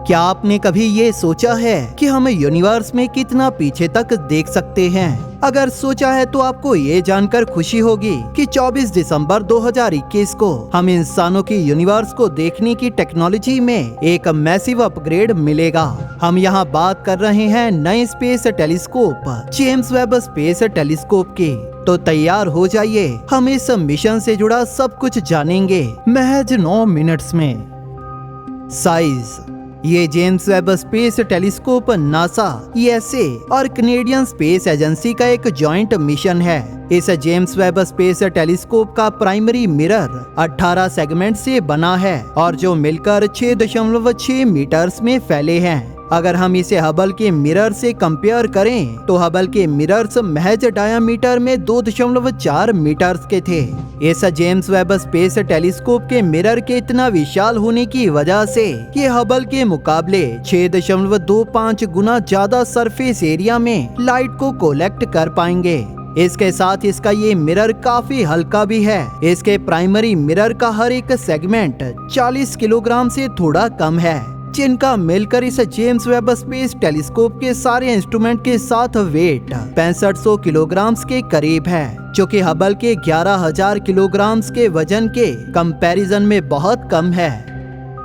क्या आपने कभी ये सोचा है कि हम यूनिवर्स में कितना पीछे तक देख सकते हैं? अगर सोचा है तो आपको ये जानकर खुशी होगी कि 24 दिसंबर 2021 को हम इंसानों की यूनिवर्स को देखने की टेक्नोलॉजी में एक मैसिव अपग्रेड मिलेगा। हम यहाँ बात कर रहे हैं नए space telescope James Webb space telescope की। तो तैयार हो जाइए, हम इस मिशन से जुड़ा सब कुछ जानेंगे महज 9 मिनट्स में। साइज: ये James Webb space telescope NASA, USA और कनेडियन स्पेस एजेंसी का एक जॉइंट मिशन है। इस जेम्स वेब स्पेस टेलीस्कोप का प्राइमरी मिरर 18 सेगमेंट से बना है और जो मिलकर 6.6 मीटर्स में फैले हैं। अगर हम इसे हबल के मिरर से कंपेयर करें तो हबल के मिरर्स महज डायामीटर में 2.4 मीटर्स के थे। इस जेम्स वेब स्पेस टेलीस्कोप के मिरर के इतना विशाल होने की वजह से ये हबल के मुकाबले 6.25 गुना ज्यादा सरफेस एरिया में लाइट को कलेक्ट कर पाएंगे। इसके साथ इसका ये मिरर काफी हल्का भी है। इसके प्राइमरी मिरर का हर एक सेगमेंट 40 किलोग्राम से थोड़ा कम है, जिनका मिलकर इस जेम्स वेब स्पेस टेलीस्कोप के सारे इंस्ट्रूमेंट के साथ वेट 6500 किलोग्राम के करीब है, जो कि हबल के 11,000 किलोग्राम के वजन के कंपैरिजन में बहुत कम है।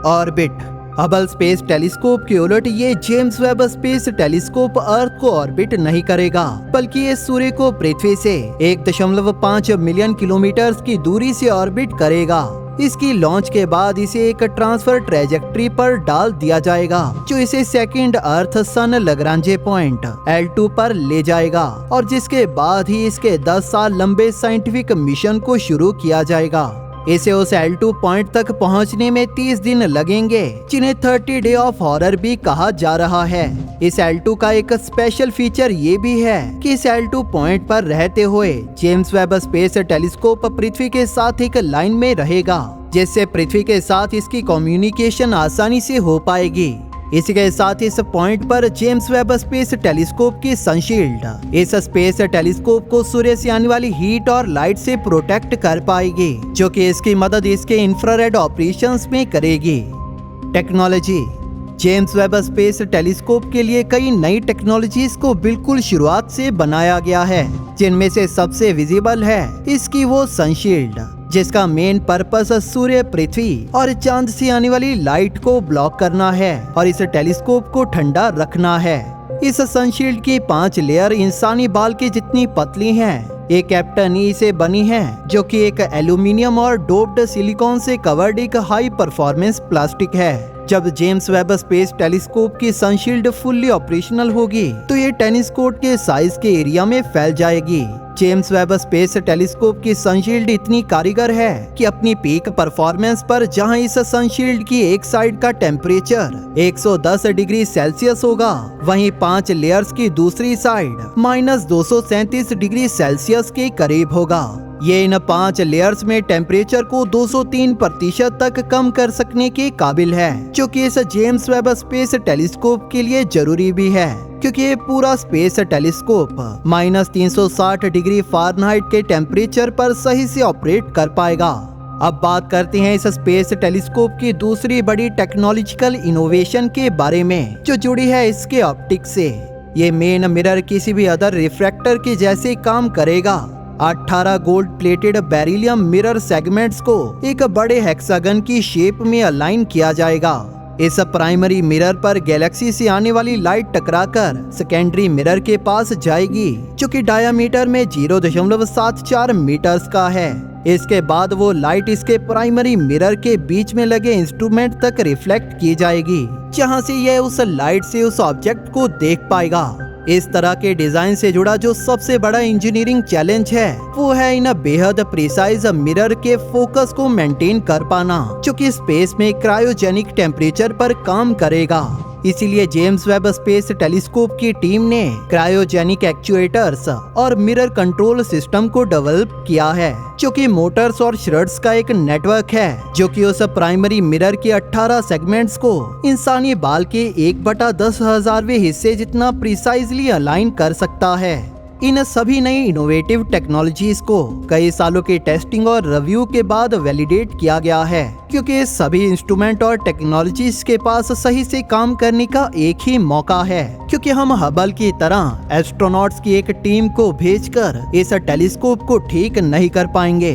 ऑर्बिट: हबल स्पेस टेलीस्कोप के उलट ये जेम्स वेब स्पेस टेलीस्कोप अर्थ को ऑर्बिट नहीं करेगा, बल्कि ये सूर्य को पृथ्वी से 1.5 मिलियन किलोमीटर की दूरी से ऑर्बिट करेगा। इसकी लॉन्च के बाद इसे एक ट्रांसफर ट्रेजेक्ट्री पर डाल दिया जाएगा, जो इसे सेकंड अर्थ सन लग्रांजे पॉइंट L2 पर ले जाएगा और जिसके बाद ही इसके 10 साल लंबे साइंटिफिक मिशन को शुरू किया जाएगा। इसे उस L2 पॉइंट तक पहुंचने में 30 दिन लगेंगे, जिन्हें 30 डे ऑफ हॉरर भी कहा जा रहा है। इस L2 का एक स्पेशल फीचर ये भी है कि इस L2 पॉइंट पर रहते हुए जेम्स वेब स्पेस टेलीस्कोप पृथ्वी के साथ एक लाइन में रहेगा, जिससे पृथ्वी के साथ इसकी कम्युनिकेशन आसानी से हो पाएगी। इसी के साथ इस पॉइंट पर जेम्स वेब स्पेस टेलीस्कोप की सनशील्ड इस स्पेस टेलीस्कोप को सूर्य से आने वाली हीट और लाइट से प्रोटेक्ट कर पाएगी, जो कि इसकी मदद इसके इंफ्रारेड ऑपरेशंस में करेगी। Technology: James Webb space telescope के लिए कई नई टेक्नोलॉजीज को बिल्कुल शुरुआत से बनाया गया है, जिनमें से सबसे विजिबल है इसकी वो सनशील्ड, जिसका मेन पर्पस सूर्य, पृथ्वी और चांद से आने वाली लाइट को ब्लॉक करना है और इस टेलीस्कोप को ठंडा रखना है। इस सनशील्ड की 5 लेयर इंसानी बाल की जितनी पतली हैं। ये कैप्टन ई से बनी है, जो कि एक एल्यूमिनियम और डोप्ड सिलिकॉन से कवर्ड एक हाई परफॉर्मेंस प्लास्टिक है। जब जेम्स वेब स्पेस टेलीस्कोप की सनशील्ड फुल्ली ऑपरेशनल होगी तो ये टेनिस कोर्ट के साइज के एरिया में फैल जाएगी। जेम्स वेब स्पेस टेलीस्कोप की सनशील्ड इतनी कारीगर है कि अपनी पीक परफॉर्मेंस पर जहां इस सनशील्ड की एक साइड का टेम्परेचर 110 डिग्री सेल्सियस होगा, वहीं 5 लेयर्स की दूसरी साइड -237 डिग्री सेल्सियस के करीब होगा। ये इन 5 लेयर्स में टेम्परेचर को 203% तक कम कर सकने के काबिल है, जो कि इस जेम्स वेब स्पेस टेलीस्कोप के लिए जरूरी भी है, क्योंकि ये पूरा स्पेस टेलीस्कोप -360 डिग्री फ़ारेनहाइट के टेम्परेचर पर सही से ऑपरेट कर पाएगा। अब बात करते हैं इस स्पेस टेलीस्कोप की दूसरी बड़ी टेक्नोलॉजिकल इनोवेशन के बारे में, जो जुड़ी है इसके ऑप्टिक्स से। ये मेन मिरर किसी भी अदर रिफ्रैक्टर के जैसे काम करेगा। 18 gold plated beryllium mirror segments को एक बड़े हेक्सागन की शेप में अलाइन किया जाएगा। इस प्राइमरी मिरर पर गैलेक्सी से आने वाली लाइट टकराकर सेकेंडरी मिरर के पास जाएगी, जो कि डायामीटर में 0.74 मीटर्स का है। इसके बाद वो लाइट इसके प्राइमरी मिरर के बीच में लगे इंस्ट्रूमेंट तक रिफ्लेक्ट की जाएगी, जहां से यह उस लाइट से उस ऑब्जेक्ट को देख पाएगा। इस तरह के डिजाइन से जुड़ा जो सबसे बड़ा इंजीनियरिंग चैलेंज है, वो है इन बेहद प्रिसाइज मिरर के फोकस को मेंटेन कर पाना, जो कि स्पेस में क्रायोजेनिक टेम्परेचर पर काम करेगा। इसीलिए जेम्स वेब स्पेस टेलीस्कोप की टीम ने क्रायोजेनिक एक्चुएटर्स और मिरर कंट्रोल सिस्टम को डेवलप किया है, जो कि मोटर्स और श्रड्स का एक नेटवर्क है, जो कि उस प्राइमरी मिरर के 18 सेगमेंट्स को इंसानी बाल के 1/10,000वें हिस्से जितना प्रिसाइजली अलाइन कर सकता है। इन सभी नई इनोवेटिव टेक्नोलॉजीज को कई सालों की टेस्टिंग और रिव्यू के बाद वैलिडेट किया गया है, क्योंकि सभी इंस्ट्रूमेंट और टेक्नोलॉजीज के पास सही से काम करने का एक ही मौका है, क्योंकि हम हबल की तरह एस्ट्रोनॉट्स की एक टीम को भेजकर इस टेलीस्कोप को ठीक नहीं कर पाएंगे।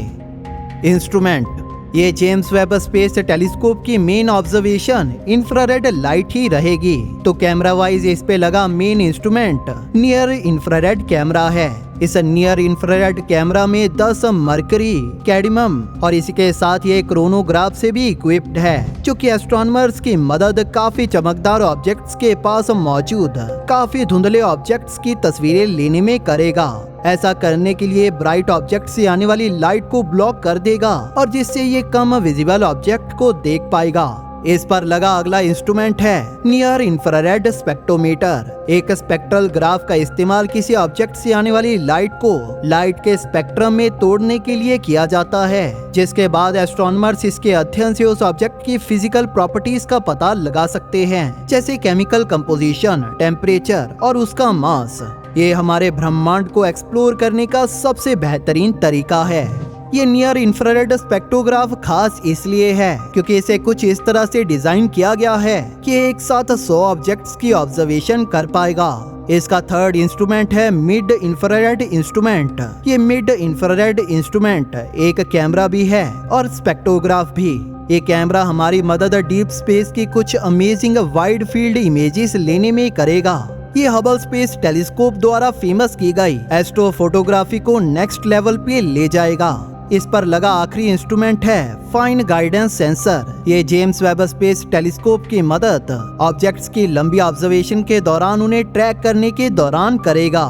इंस्ट्रूमेंट, ये जेम्स वेब स्पेस टेलीस्कोप की मेन ऑब्जर्वेशन इंफ्रारेड लाइट ही रहेगी। तो कैमरा वाइज इस पे लगा main instrument near infrared camera है। इस नियर इंफ्रारेड कैमरा में 10 मरकरी, कैडमियम और इसी के साथ ये क्रोनोग्राफ से भी इक्विप्ड है, जो कि एस्ट्रोनॉमर्स की मदद काफी चमकदार ऑब्जेक्ट्स के पास मौजूद काफी धुंधले ऑब्जेक्ट्स की तस्वीरें लेने में करेगा। ऐसा करने के लिए ब्राइट ऑब्जेक्ट से आने वाली लाइट को ब्लॉक कर देगा और जिससे ये कम विजिबल ऑब्जेक्ट को देख पाएगा। इस पर लगा अगला इंस्ट्रूमेंट है नियर इंफ्रारेड स्पेक्ट्रोमीटर। एक स्पेक्ट्रल ग्राफ का इस्तेमाल किसी ऑब्जेक्ट से आने वाली लाइट को लाइट के स्पेक्ट्रम में तोड़ने के लिए किया जाता है, जिसके बाद एस्ट्रोनॉमर्स इसके अध्ययन से उस ऑब्जेक्ट की फिजिकल प्रॉपर्टीज का पता लगा सकते हैं, जैसे केमिकल कंपोजिशन, टेम्परेचर और उसका मास। ये हमारे ब्रह्मांड को एक्सप्लोर करने का सबसे बेहतरीन तरीका है। ये नियर इंफ्रारेड स्पेक्ट्रोग्राफ खास इसलिए है क्योंकि इसे कुछ इस तरह से डिजाइन किया गया है कि एक साथ 100 ऑब्जेक्ट्स की ऑब्जर्वेशन कर पाएगा। इसका थर्ड इंस्ट्रूमेंट है मिड इंफ्रारेड इंस्ट्रूमेंट। ये मिड इंफ्रारेड इंस्ट्रूमेंट एक कैमरा भी है और स्पेक्ट्रोग्राफ भी। ये कैमरा हमारी मदद डीप स्पेस की कुछ अमेजिंग वाइड फील्ड इमेजेस लेने में करेगा। ये हबल स्पेस टेलीस्कोप द्वारा फेमस की गई एस्ट्रोफोटोग्राफी को नेक्स्ट लेवल पे ले जाएगा। इस पर लगा आखिरी इंस्ट्रूमेंट है फाइन गाइडेंस सेंसर। ये जेम्स वेब स्पेस टेलीस्कोप की मदद ऑब्जेक्ट्स की लंबी ऑब्जर्वेशन के दौरान उन्हें ट्रैक करने के दौरान करेगा।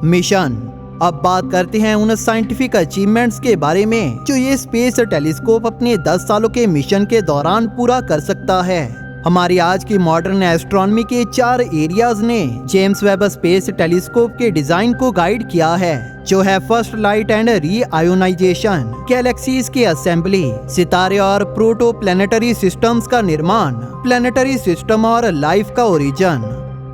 मिशन, अब बात करते हैं उन साइंटिफिक अचीवमेंट्स के बारे में जो ये स्पेस टेलीस्कोप अपने 10 सालों के मिशन के दौरान पूरा कर सकता है। हमारी आज की मॉडर्न एस्ट्रोनॉमी के 4 एरियाज ने जेम्स वेब स्पेस टेलीस्कोप के डिजाइन को गाइड किया है, जो है first light and re ionisation, galaxies की असेंबली, सितारे और प्रोटो प्लेनेटरी सिस्टम्स का निर्माण, प्लेनेटरी सिस्टम और लाइफ का ओरिजिन।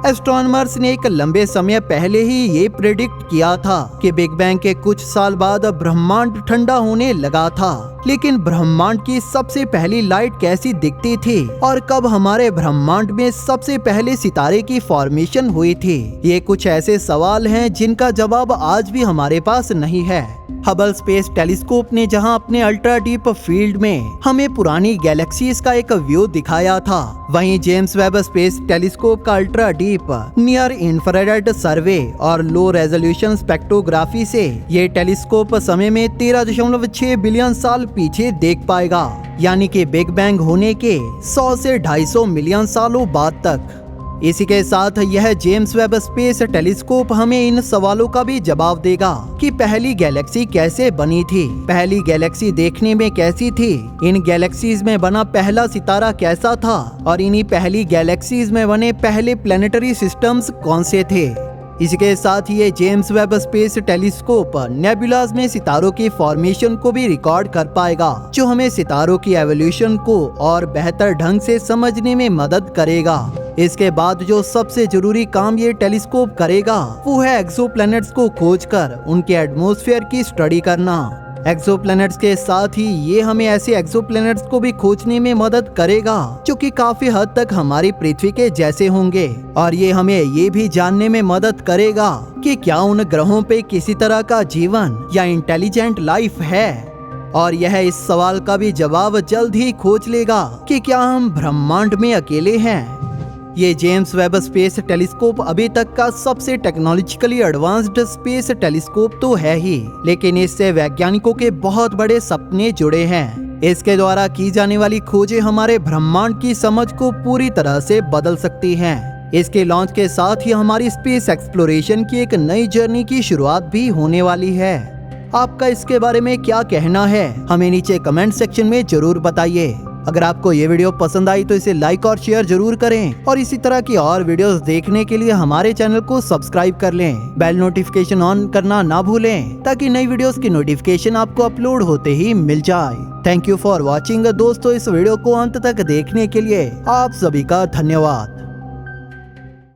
एस्ट्रोनॉमर्स ने एक लंबे समय पहले ही ये प्रेडिक्ट किया था कि बिग बैंग के कुछ साल बाद ब्रह्मांड ठंडा होने लगा था, लेकिन ब्रह्मांड की सबसे पहली लाइट कैसी दिखती थी और कब हमारे ब्रह्मांड में सबसे पहले सितारे की फॉर्मेशन हुई थी, ये कुछ ऐसे सवाल हैं जिनका जवाब आज भी हमारे पास नहीं है। हबल स्पेस टेलीस्कोप ने जहां अपने अल्ट्रा डीप फील्ड में हमें पुरानी गैलेक्सीज का एक व्यू दिखाया था, वहीं जेम्स वेब स्पेस टेलीस्कोप का अल्ट्रा डीप नियर इंफ्रारेड सर्वे और लो रेजोल्यूशन स्पेक्ट्रोग्राफी से ये टेलीस्कोप समय में 13.6 बिलियन साल पीछे देख पाएगा, यानी कि बिग बैंग होने के 100 से 250 मिलियन सालों बाद तक। इसी के साथ यह जेम्स वेब स्पेस टेलीस्कोप हमें इन सवालों का भी जवाब देगा कि पहली गैलेक्सी कैसे बनी थी, पहली गैलेक्सी देखने में कैसी थी, इन गैलेक्सीज में बना पहला सितारा कैसा था और इन्हीं पहली गैलेक्सीज में बने पहले प्लेनेटरी सिस्टम्स कौन से थे। इसके साथ ये जेम्स वेब स्पेस टेलीस्कोप नेबुलाज में सितारों की फॉर्मेशन को भी रिकॉर्ड कर पाएगा, जो हमें सितारों की एवोल्यूशन को और बेहतर ढंग से समझने में मदद करेगा। इसके बाद जो सबसे जरूरी काम ये टेलीस्कोप करेगा वो है एक्सोप्लैनेट्स को खोजकर उनके एटमॉस्फेयर की स्टडी करना। एक्सोप्लैनेट्स के साथ ही ये हमें ऐसे एक्सोप्लैनेट्स को भी खोजने में मदद करेगा जो कि काफी हद तक हमारी पृथ्वी के जैसे होंगे, और ये हमें ये भी जानने में मदद करेगा कि क्या उन ग्रहों पे किसी तरह का जीवन या इंटेलिजेंट लाइफ है। और यह इस सवाल का भी जवाब जल्द ही खोज लेगा कि क्या हम ब्रह्मांड में अकेले हैं। ये जेम्स वेब स्पेस टेलीस्कोप अभी तक का सबसे टेक्नोलॉजिकली एडवांस्ड स्पेस टेलीस्कोप तो है ही, लेकिन इससे वैज्ञानिकों के बहुत बड़े सपने जुड़े हैं। इसके द्वारा की जाने वाली खोजें हमारे ब्रह्मांड की समझ को पूरी तरह से बदल सकती हैं। इसके लॉन्च के साथ ही हमारी स्पेस एक्सप्लोरेशन की एक नई जर्नी की शुरुआत भी होने वाली है। आपका इसके बारे में क्या कहना है, हमें नीचे कमेंट सेक्शन में जरूर बताइए। अगर आपको ये वीडियो पसंद आई तो इसे लाइक और शेयर जरूर करें, और इसी तरह की और वीडियोस देखने के लिए हमारे चैनल को सब्सक्राइब कर लें। बेल नोटिफिकेशन ऑन करना ना भूलें ताकि नई वीडियोस की नोटिफिकेशन आपको अपलोड होते ही मिल जाए। थैंक यू फॉर वॉचिंग दोस्तों, इस वीडियो को अंत तक देखने के लिए आप सभी का धन्यवाद।